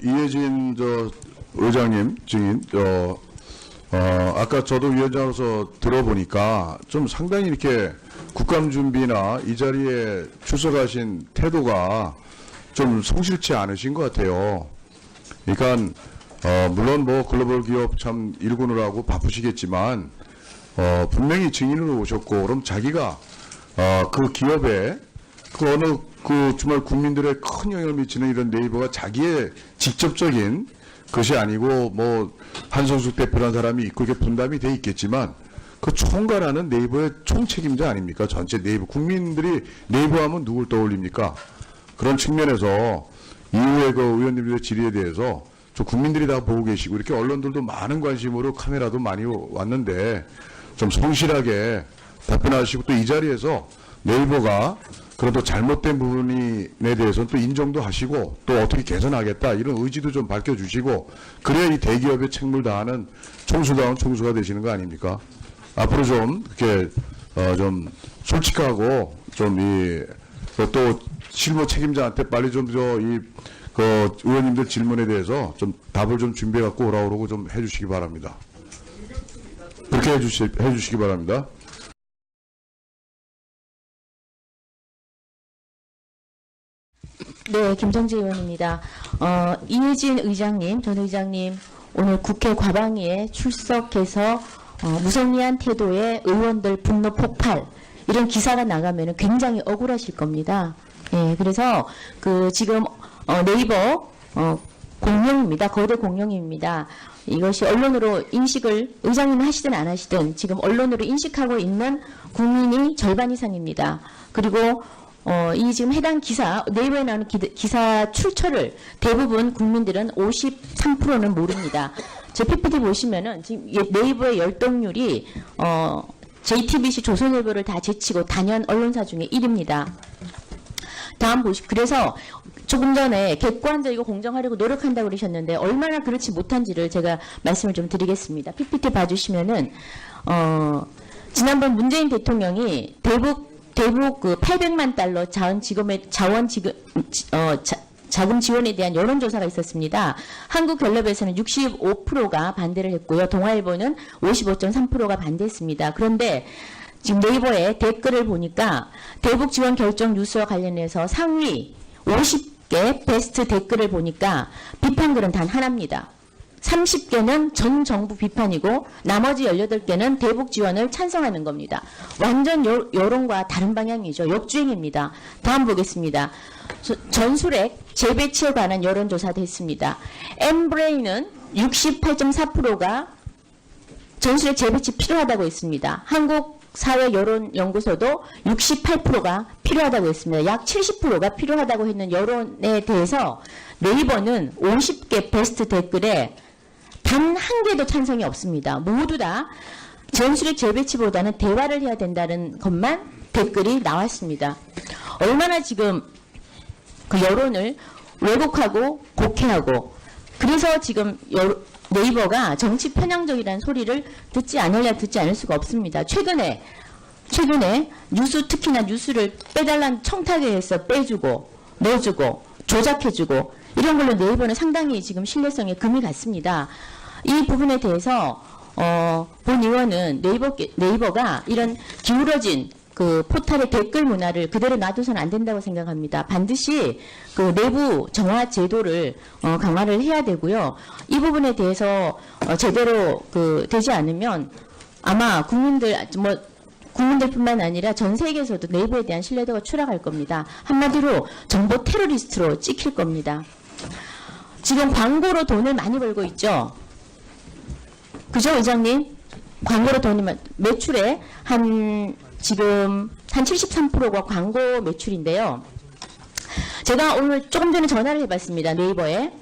이해진 의장님 증인, 아까 저도 위원장으로서 들어보니까 좀 상당히 이렇게 국감 준비나 이 자리에 출석하신 태도가 좀 성실치 않으신 것 같아요. 그러니까 물론 뭐 글로벌 기업 참 일구느라고 바쁘시겠지만 분명히 증인으로 오셨고, 그럼 자기가 그 기업에 그 어느 그 정말 국민들의 큰 영향을 미치는 이런 네이버가 자기의 직접적인 것이 아니고 뭐 한성숙 대표라는 사람이 있고 이렇게 분담이 돼 있겠지만 그 총괄하는 네이버의 총책임자 아닙니까? 전체 네이버 국민들이 네이버 하면 누굴 떠올립니까? 그런 측면에서 이후에 그 의원님들의 질의에 대해서 저 국민들이 다 보고 계시고 이렇게 언론들도 많은 관심으로 카메라도 많이 왔는데 좀 성실하게 답변하시고 또 이 자리에서 네이버가 그런 또 잘못된 부분에 대해서는 또 인정도 하시고 또 어떻게 개선하겠다 이런 의지도 좀 밝혀주시고 그래야 이 대기업의 책무를 다하는 총수다운 총수가 되시는 거 아닙니까? 앞으로 좀 이렇게 좀 솔직하고 좀 이 또 실무 책임자한테 빨리 좀 그 의원님들 질문에 대해서 좀 답을 좀 준비해 갖고 오라고 좀 해주시기 바랍니다. 그렇게 해주시기 바랍니다. 네, 김성재 의원입니다. 이해진 의장님, 전 의장님, 오늘 국회 과방위에 출석해서 무성의한 태도의 의원들 분노 폭발, 이런 기사가 나가면 굉장히 억울하실 겁니다. 예, 그래서 지금 네이버 공룡입니다. 거대 공룡입니다. 이것이 언론으로 인식을 의장님이 하시든 안 하시든 지금 언론으로 인식하고 있는 국민이 절반 이상입니다. 그리고 이 지금 해당 기사, 네이버에 나오는 기사 출처를 대부분 국민들은 53%는 모릅니다. 제 PPT 보시면은 지금 네이버의 열동률이 JTBC, 조선일보를 다 제치고 단연 언론사 중에 1위입니다. 다음 그래서 조금 전에 객관적이고 공정하려고 노력한다고 그러셨는데 얼마나 그렇지 못한지를 제가 말씀을 좀 드리겠습니다. PPT 봐주시면은 지난번 문재인 대통령이 대북 그 800만 달러 자금 지원에 대한 여론조사가 있었습니다. 한국갤럽에서는 65%가 반대를 했고요. 동아일보는 55.3%가 반대했습니다. 그런데 지금 네이버에 댓글을 보니까 대북 지원 결정 뉴스와 관련해서 상위 50개 베스트 댓글을 보니까 비판글은 단 하나입니다. 30개는 전 정부 비판이고 나머지 18개는 대북 지원을 찬성하는 겁니다. 완전 여론과 다른 방향이죠. 역주행입니다. 다음 보겠습니다. 전술핵 재배치에 관한 여론조사도 했습니다. 엠브레인은 68.4%가 전술핵 재배치 필요하다고 했습니다. 한국사회여론연구소도 68%가 필요하다고 했습니다. 약 70%가 필요하다고 했는 여론에 대해서 네이버는 50개 베스트 댓글에 단 한 개도 찬성이 없습니다. 모두 다 전술핵 재배치보다는 대화를 해야 된다는 것만 댓글이 나왔습니다. 얼마나 지금 그 여론을 왜곡하고 곡해하고, 그래서 지금 네이버가 정치 편향적이라는 소리를 듣지 않을 수가 없습니다. 최근에 뉴스, 특히나 뉴스를 빼달라는 청탁에 해서 빼주고 넣어주고 조작해주고 이런 걸로 네이버는 상당히 지금 신뢰성에 금이 갔습니다. 이 부분에 대해서 본 의원은 네이버가 이런 기울어진 그 포털의 댓글 문화를 그대로 놔둬서는 안 된다고 생각합니다. 반드시 그 내부 정화 제도를 강화를 해야 되고요. 이 부분에 대해서 제대로 되지 않으면 아마 국민들뿐만 아니라 전 세계에서도 네이버에 대한 신뢰도가 추락할 겁니다. 한마디로 정보 테러리스트로 찍힐 겁니다. 지금 광고로 돈을 많이 벌고 있죠. 그죠, 의장님? 광고로 돈이 매출에 지금 한 73%가 광고 매출인데요. 제가 오늘 조금 전에 전화를 해봤습니다. 네이버에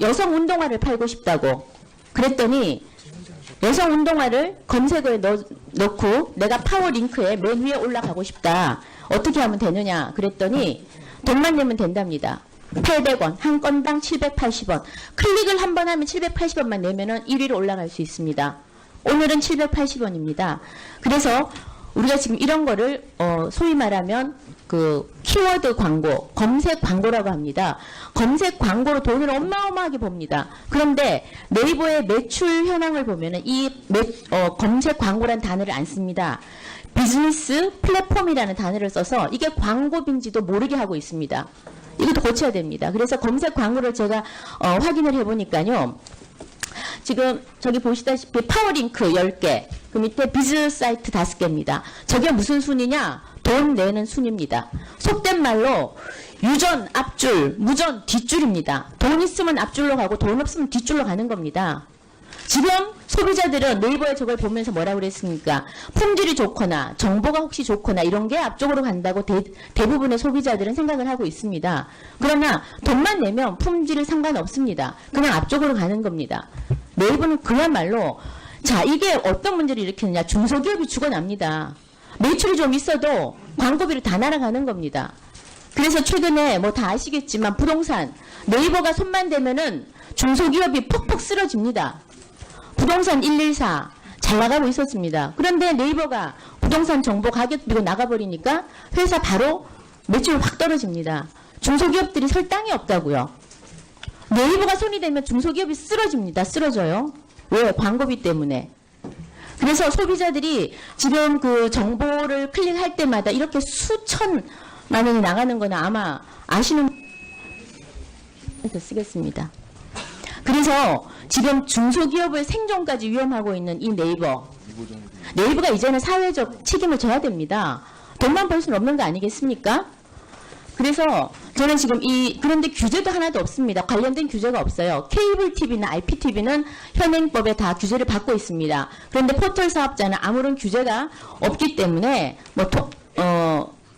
여성 운동화를 팔고 싶다고 그랬더니 여성 운동화를 검색어에 넣고 내가 파워 링크에 맨 위에 올라가고 싶다. 어떻게 하면 되느냐 그랬더니 돈만 내면 된답니다. 800원, 한 건당 780원. 클릭을 한 번 하면 780원만 내면은 1위로 올라갈 수 있습니다. 오늘은 780원입니다. 그래서 우리가 지금 이런 거를 소위 말하면 그 키워드 광고, 검색 광고라고 합니다. 검색 광고로 돈을 어마어마하게 봅니다. 그런데 네이버의 매출 현황을 보면은 검색 광고란 단어를 안 씁니다. 비즈니스 플랫폼이라는 단어를 써서 이게 광고인지도 모르게 하고 있습니다. 이것도 고쳐야 됩니다. 그래서 검색 광고를 제가 확인을 해보니까요. 지금 저기 보시다시피 파워링크 10개, 그 밑에 비즈 사이트 5개입니다. 저게 무슨 순위냐? 돈 내는 순위입니다. 속된 말로 유전 앞줄, 무전 뒷줄입니다. 돈 있으면 앞줄로 가고 돈 없으면 뒷줄로 가는 겁니다. 지금 소비자들은 네이버에 저걸 보면서 뭐라고 그랬습니까? 품질이 좋거나 정보가 혹시 좋거나 이런 게 앞쪽으로 간다고 대부분의 소비자들은 생각을 하고 있습니다. 그러나 돈만 내면 품질이 상관없습니다. 그냥 앞쪽으로 가는 겁니다. 네이버는 그야말로 자 이게 어떤 문제를 일으키느냐. 중소기업이 죽어납니다. 매출이 좀 있어도 광고비를 다 날아가는 겁니다. 그래서 최근에 뭐 다 아시겠지만 부동산 네이버가 손만 대면은 중소기업이 퍽퍽 쓰러집니다. 부동산 114 잘 나가고 있었습니다. 그런데 네이버가 부동산 정보 가격 비고 나가버리니까 회사 바로 매출 확 떨어집니다. 중소기업들이 설 땅이 없다고요. 네이버가 손이 되면 중소기업이 쓰러집니다. 쓰러져요. 왜? 광고비 때문에. 그래서 소비자들이 지금 그 정보를 클릭할 때마다 이렇게 수천만 원이 나가는 거는 아마 아시는 더 쓰겠습니다. 그래서 지금 중소기업의 생존까지 위험하고 있는 이 네이버가 이제는 사회적 책임을 져야 됩니다. 돈만 벌 수는 없는 거 아니겠습니까? 그래서 저는 지금 그런데 규제도 하나도 없습니다. 관련된 규제가 없어요. 케이블 TV나 IPTV는 현행법에 다 규제를 받고 있습니다. 그런데 포털 사업자는 아무런 규제가 없기 때문에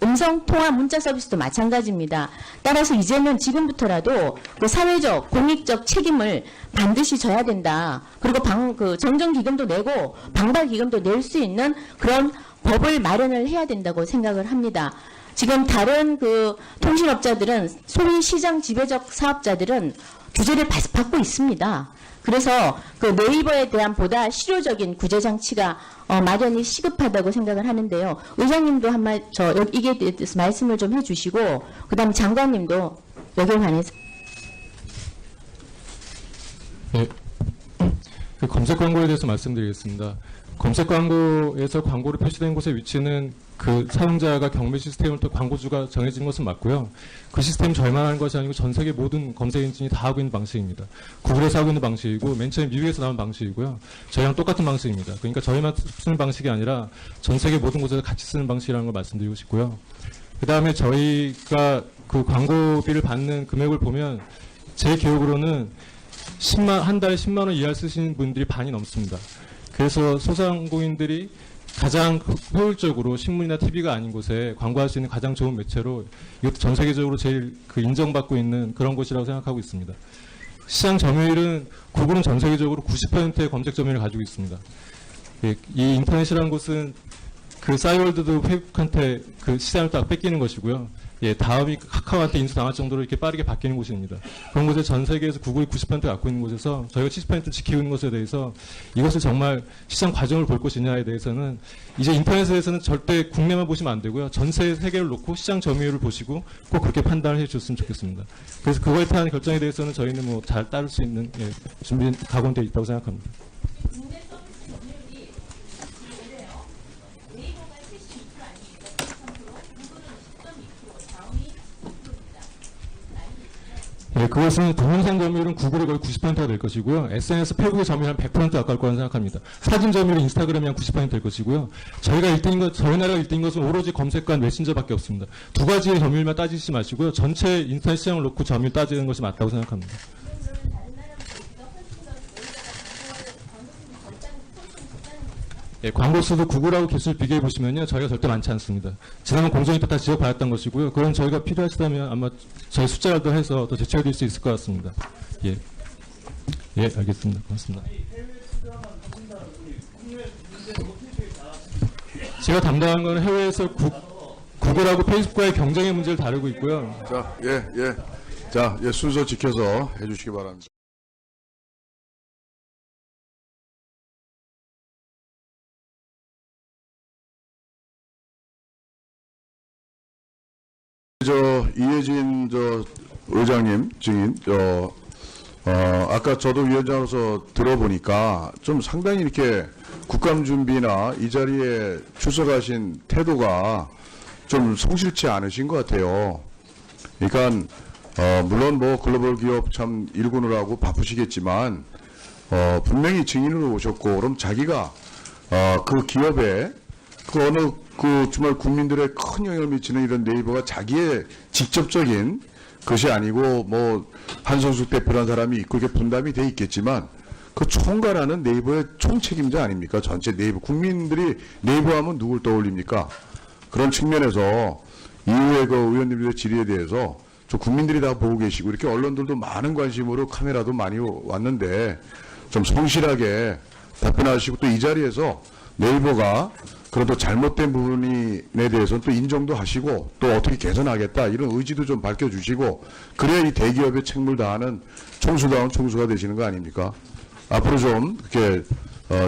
음성 통화 문자 서비스도 마찬가지입니다. 따라서 이제는 지금부터라도 그 사회적 공익적 책임을 반드시 져야 된다. 그리고 정정기금도 내고 방발기금도 낼 수 있는 그런 법을 마련을 해야 된다고 생각을 합니다. 지금 다른 그 통신업자들은 소위 시장 지배적 사업자들은 규제를 받고 있습니다. 그래서 그 네이버에 대한 보다 실효적인 구제 장치가 마련이 시급하다고 생각을 하는데요. 의장님도 이게 대해서 말씀을 좀 해주시고, 그다음 장관님도 여기에 관해서. 네, 그 검색 광고에 대해서 말씀드리겠습니다. 검색 광고에서 광고로 표시된 곳의 위치는 그 사용자가 경매 시스템을 통해 광고주가 정해진 것은 맞고요. 그 시스템 저희만 하는 것이 아니고 전 세계 모든 검색 엔진이 다 하고 있는 방식입니다. 구글에서 하고 있는 방식이고 맨 처음 미국에서 나온 방식이고요. 저희랑 똑같은 방식입니다. 그러니까 저희만 쓰는 방식이 아니라 전 세계 모든 곳에서 같이 쓰는 방식이라는 걸 말씀드리고 싶고요. 그 다음에 저희가 그 광고비를 받는 금액을 보면 제 기억으로는 한 달에 10만 원 이하 쓰시는 분들이 반이 넘습니다. 그래서 소상공인들이 가장 효율적으로 신문이나 TV가 아닌 곳에 광고할 수 있는 가장 좋은 매체로 이것도 전 세계적으로 제일 인정받고 있는 그런 곳이라고 생각하고 있습니다. 시장 점유율은 구글은 전 세계적으로 90%의 검색 점유율을 가지고 있습니다. 이 인터넷이라는 곳은 그 싸이월드도 페이스북한테 그 시장을 딱 뺏기는 것이고요. 다음이 카카오한테 인수당할 정도로 이렇게 빠르게 바뀌는 곳입니다. 그런 곳에 전 세계에서 구글이 90% 갖고 있는 곳에서 저희가 70% 지키고 있는 것에 대해서 이것을 정말 시장 과정을 볼 것이냐에 대해서는 이제 인터넷에서는 절대 국내만 보시면 안 되고요. 전세 세계를 놓고 시장 점유율을 보시고 꼭 그렇게 판단을 해 주셨으면 좋겠습니다. 그래서 그거에 대한 결정에 대해서는 저희는 뭐 잘 따를 수 있는 준비 각오되어 있다고 생각합니다. 네, 그것은 동영상 점유율은 구글의 거의 90%가 될 것이고요. SNS 페이북의 점유율 한 100% 가까울 거라고 생각합니다. 사진 점유율은 인스타그램이 한 90%될 것이고요. 저희 나라가 1등인 것은 오로지 검색과 메신저밖에 없습니다. 두 가지의 점유율만 따지지 마시고요. 전체 인터넷 시장을 놓고 점유율 따지는 것이 맞다고 생각합니다. 광고 수도 구글하고 개수를 비교해 보시면요, 저희가 절대 많지 않습니다. 지난번 공정위 때 다 지적받았던 것이고요. 그건 저희가 필요하시다면 아마 저희 숫자를 해서 더 제출해 드릴 수 있을 것 같습니다. 예, 알겠습니다. 고맙습니다. 제가 담당한 건 해외에서 구글하고 페이스북과의 경쟁의 문제를 다루고 있고요. 자, 순서 지켜서 해주시기 바랍니다. 이해진 의장님 증인, 아까 저도 위원장으로서 들어보니까 좀 상당히 이렇게 국감 준비나 이 자리에 출석하신 태도가 좀 성실치 않으신 것 같아요. 그러니까 물론 뭐 글로벌 기업 참 일구느라고 바쁘시겠지만 분명히 증인으로 오셨고, 그럼 자기가 그 기업에 그 어느 그 정말 국민들의 큰 영향을 미치는 이런 네이버가 자기의 직접적인 것이 아니고 뭐 한성숙 대표라는 사람이 있고 이렇게 분담이 돼 있겠지만 그 총괄하는 네이버의 총책임자 아닙니까? 전체 네이버 국민들이 네이버 하면 누굴 떠올립니까? 그런 측면에서 이후에 그 의원님들의 질의에 대해서 저 국민들이 다 보고 계시고 이렇게 언론들도 많은 관심으로 카메라도 많이 왔는데 좀 성실하게 답변하시고 또 이 자리에서 네이버가 그런 또 잘못된 부분에 대해서는 또 인정도 하시고 또 어떻게 개선하겠다 이런 의지도 좀 밝혀주시고 그래야 이 대기업의 책무를 다하는 총수다운 총수가 되시는 거 아닙니까? 앞으로 좀 이렇게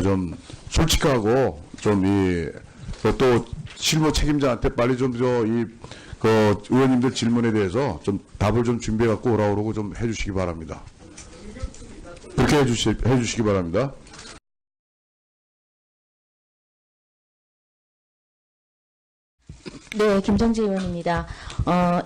좀 솔직하고 좀 또 실무 책임자한테 빨리 좀 그 의원님들 질문에 대해서 좀 답을 좀 준비해 갖고 오라고 좀 해주시기 바랍니다. 그렇게 해주시기 바랍니다. 네, 김정지 의원입니다.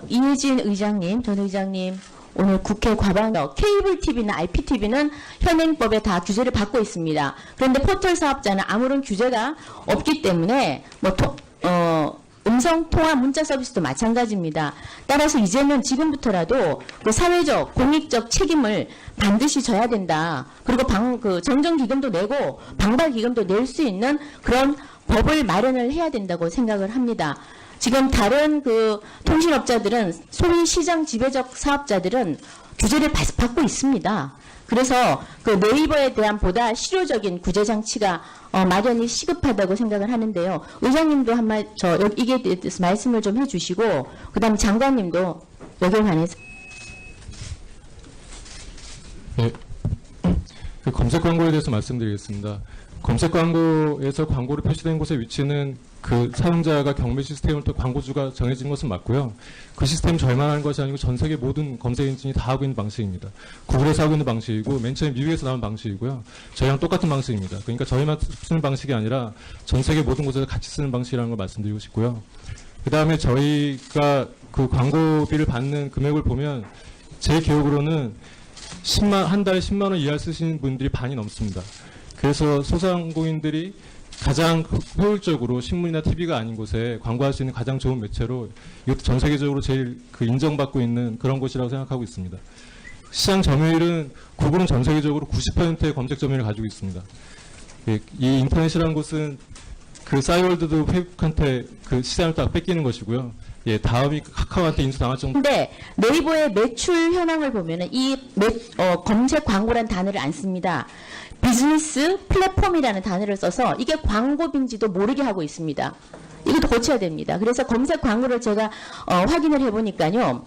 이해진 의장님, 전 의장님, 오늘 국회 과방역 케이블 TV나 IPTV는 현행법에 다 규제를 받고 있습니다. 그런데 포털 사업자는 아무런 규제가 없기 때문에 음성 통화 문자 서비스도 마찬가지입니다. 따라서 이제는 지금부터라도 그 사회적 공익적 책임을 반드시 져야 된다. 그리고 정정 기금도 내고 방발 기금도 낼 수 있는 그런 법을 마련을 해야 된다고 생각을 합니다. 지금 다른 그 통신업자들은 소위 시장 지배적 사업자들은 규제를 받고 있습니다. 그래서 그 네이버에 대한 보다 실효적인 구제 장치가 마련이 시급하다고 생각을 하는데요. 의장님도 이게 대해서 말씀을 좀 해주시고, 그다음 장관님도 여기에 관해서. 네. 그 검색 광고에 대해서 말씀드리겠습니다. 검색 광고에서 광고로 표시된 곳의 위치는 그 사용자가 경매 시스템을 또 광고주가 정해진 것은 맞고요. 그 시스템 저희만 하는 것이 아니고 전 세계 모든 검색 엔진이 다 하고 있는 방식입니다. 구글에서 하고 있는 방식이고 맨 처음에 미국에서 나온 방식이고요. 저희랑 똑같은 방식입니다. 그러니까 저희만 쓰는 방식이 아니라 전 세계 모든 곳에서 같이 쓰는 방식이라는 걸 말씀드리고 싶고요. 그 다음에 저희가 그 광고비를 받는 금액을 보면 제 기억으로는 한 달에 10만 원 이하 쓰시는 분들이 반이 넘습니다. 그래서 소상공인들이 가장 효율적으로 신문이나 TV가 아닌 곳에 광고할 수 있는 가장 좋은 매체로 이것도 전 세계적으로 제일 그 인정받고 있는 그런 곳이라고 생각하고 있습니다. 시장 점유율은 구글은 전 세계적으로 90%의 검색 점유율을 가지고 있습니다. 이 인터넷이라는 곳은 그 싸이월드도 페이스북한테 그 시장을 딱 뺏기는 것이고요. 다음이 카카오한테 인수당할 정도. 근데 네이버의 매출 현황을 보면은 검색 광고란 단어를 안 씁니다. 비즈니스 플랫폼이라는 단어를 써서 이게 광고빈지도 모르게 하고 있습니다. 이것도 고쳐야 됩니다. 그래서 검색 광고를 제가 확인을 해보니까요.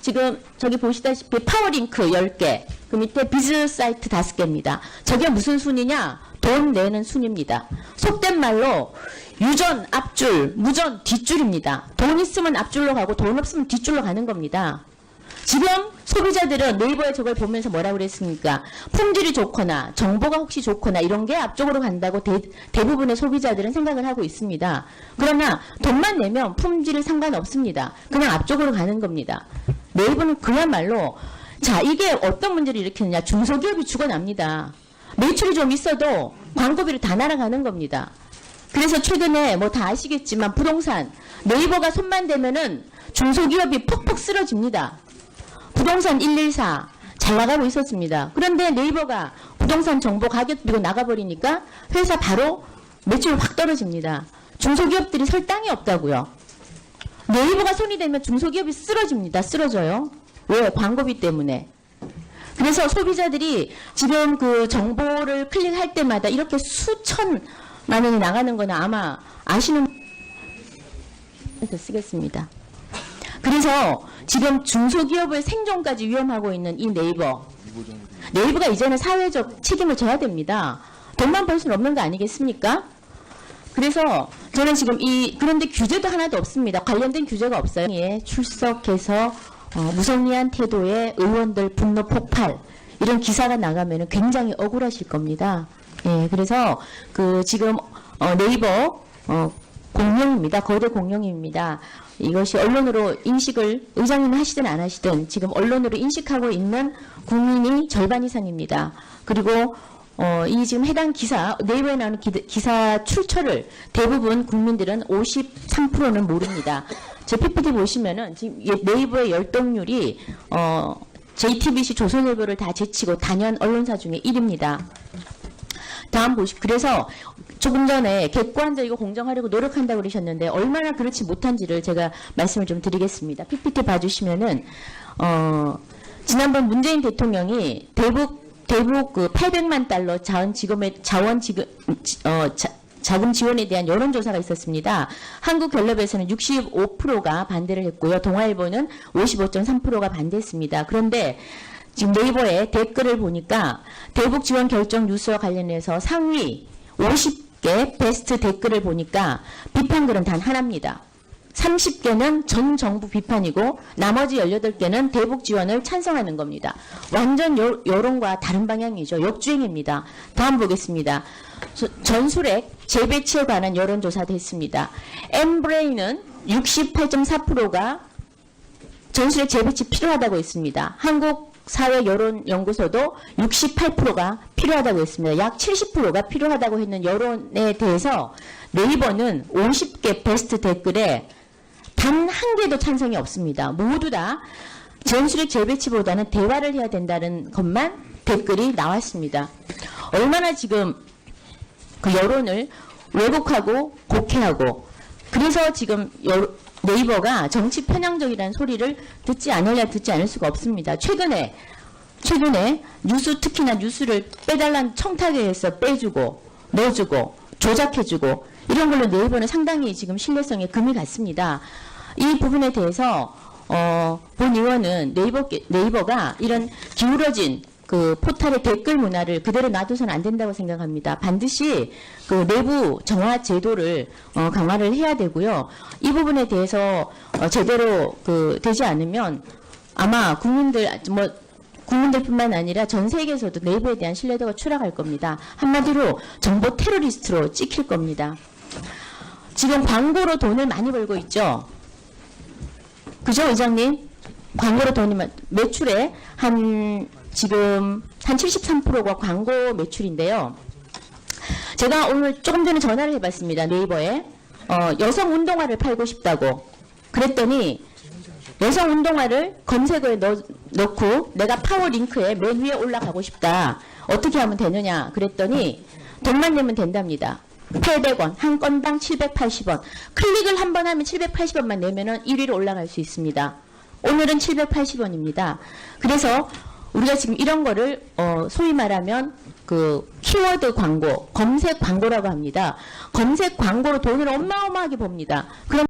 지금 저기 보시다시피 파워링크 10개, 그 밑에 비즈 사이트 5개입니다. 저게 무슨 순위냐? 돈 내는 순위입니다. 속된 말로 유전 앞줄, 무전 뒷줄입니다. 돈 있으면 앞줄로 가고 돈 없으면 뒷줄로 가는 겁니다. 지금 소비자들은 네이버에 저걸 보면서 뭐라고 그랬습니까? 품질이 좋거나 정보가 혹시 좋거나 이런 게 앞쪽으로 간다고 대부분의 소비자들은 생각을 하고 있습니다. 그러나 돈만 내면 품질은 상관없습니다. 그냥 앞쪽으로 가는 겁니다. 네이버는 그야말로 이게 어떤 문제를 일으키느냐? 중소기업이 죽어납니다. 매출이 좀 있어도 광고비를 다 날아가는 겁니다. 그래서 최근에 뭐 다 아시겠지만 부동산 네이버가 손만 대면은 중소기업이 퍽퍽 쓰러집니다. 부동산 114 잘 나가고 있었습니다. 그런데 네이버가 부동산 정보 가격 비고 나가버리니까 회사 바로 매출 확 떨어집니다. 중소기업들이 설 땅이 없다고요. 네이버가 손이 되면 중소기업이 쓰러집니다. 쓰러져요. 왜? 광고비 때문에. 그래서 소비자들이 지금 그 정보를 클릭할 때마다 이렇게 수천만 원이 나가는 거는 아마 아시는 분에서 쓰겠습니다. 그래서 지금 중소기업의 생존까지 위험하고 있는 이 네이버가 이제는 사회적 책임을 져야 됩니다. 돈만 벌 수는 없는 거 아니겠습니까? 그래서 저는 지금 그런데 규제도 하나도 없습니다. 관련된 규제가 없어요. 예, 출석해서 무성리한 태도의 의원들 분노 폭발 이런 기사가 나가면 굉장히 억울하실 겁니다. 예, 그래서 지금 네이버 공룡입니다. 거대 공룡입니다. 이것이 언론으로 인식을 의장님이 하시든 안 하시든 지금 언론으로 인식하고 있는 국민이 절반 이상입니다. 그리고 이 지금 해당 기사, 네이버에 나오는 기사 출처를 대부분 국민들은 53%는 모릅니다. 제 PPT 보시면은 지금 네이버의 열동률이 JTBC, 조선일보를 다 제치고 단연 언론사 중에 1위입니다. 다음 그래서 조금 전에 객관적이고 공정하려고 노력한다고 그러셨는데 얼마나 그렇지 못한지를 제가 말씀을 좀 드리겠습니다. PPT 봐주시면은 지난번 문재인 대통령이 대북 800만 달러 자금 지원에 대한 여론조사가 있었습니다. 한국갤럽에서는 65%가 반대를 했고요. 동아일보는 55.3%가 반대했습니다. 그런데 지금 네이버에 댓글을 보니까 대북 지원 결정 뉴스와 관련해서 상위 50개 베스트 댓글을 보니까 비판글은 단 하나입니다. 30개는 전 정부 비판이고 나머지 18개는 대북 지원을 찬성하는 겁니다. 완전 여론과 다른 방향이죠. 역주행입니다. 다음 보겠습니다. 전술핵 재배치에 관한 여론조사도 했습니다. 엠브레인은 68.4%가 전술핵 재배치 필요하다고 했습니다. 한국사회여론연구소도 68%가 필요하다고 했습니다. 약 70%가 필요하다고 했는 여론에 대해서 네이버는 50개 베스트 댓글에 단 한 개도 찬성이 없습니다. 모두 다 전술핵 재배치보다는 대화를 해야 된다는 것만 댓글이 나왔습니다. 얼마나 지금 그 여론을 왜곡하고 곡해하고 그래서 지금 네이버가 정치 편향적이라는 소리를 듣지 않을 수가 없습니다. 최근에 뉴스 특히나 뉴스를 빼달라는 청탁에 해서 빼주고 넣어주고 조작해주고 이런 걸로 네이버는 상당히 지금 신뢰성에 금이 갔습니다. 이 부분에 대해서 본 의원은 네이버가 이런 기울어진 그 포털의 댓글 문화를 그대로 놔둬서는 안 된다고 생각합니다. 반드시 그 내부 정화 제도를 강화를 해야 되고요. 이 부분에 대해서 제대로 되지 않으면 아마 국민들뿐만 아니라 전 세계에서도 네이버에 대한 신뢰도가 추락할 겁니다. 한마디로 정보 테러리스트로 찍힐 겁니다. 지금 광고로 돈을 많이 벌고 있죠. 그죠, 의장님? 광고로 돈이 매출에 지금 한 73%가 광고 매출인데요. 제가 오늘 조금 전에 전화를 해봤습니다. 네이버에 여성 운동화를 팔고 싶다고 그랬더니 여성 운동화를 검색어에 넣고 내가 파워 링크에 맨 위에 올라가고 싶다. 어떻게 하면 되느냐 그랬더니 돈만 내면 된답니다. 800원, 한 건당 780원. 클릭을 한 번 하면 780원만 내면은 1위로 올라갈 수 있습니다. 오늘은 780원입니다. 그래서 우리가 지금 이런 거를 소위 말하면 그 키워드 광고, 검색 광고라고 합니다. 검색 광고로 돈을 어마어마하게 법니다. 그럼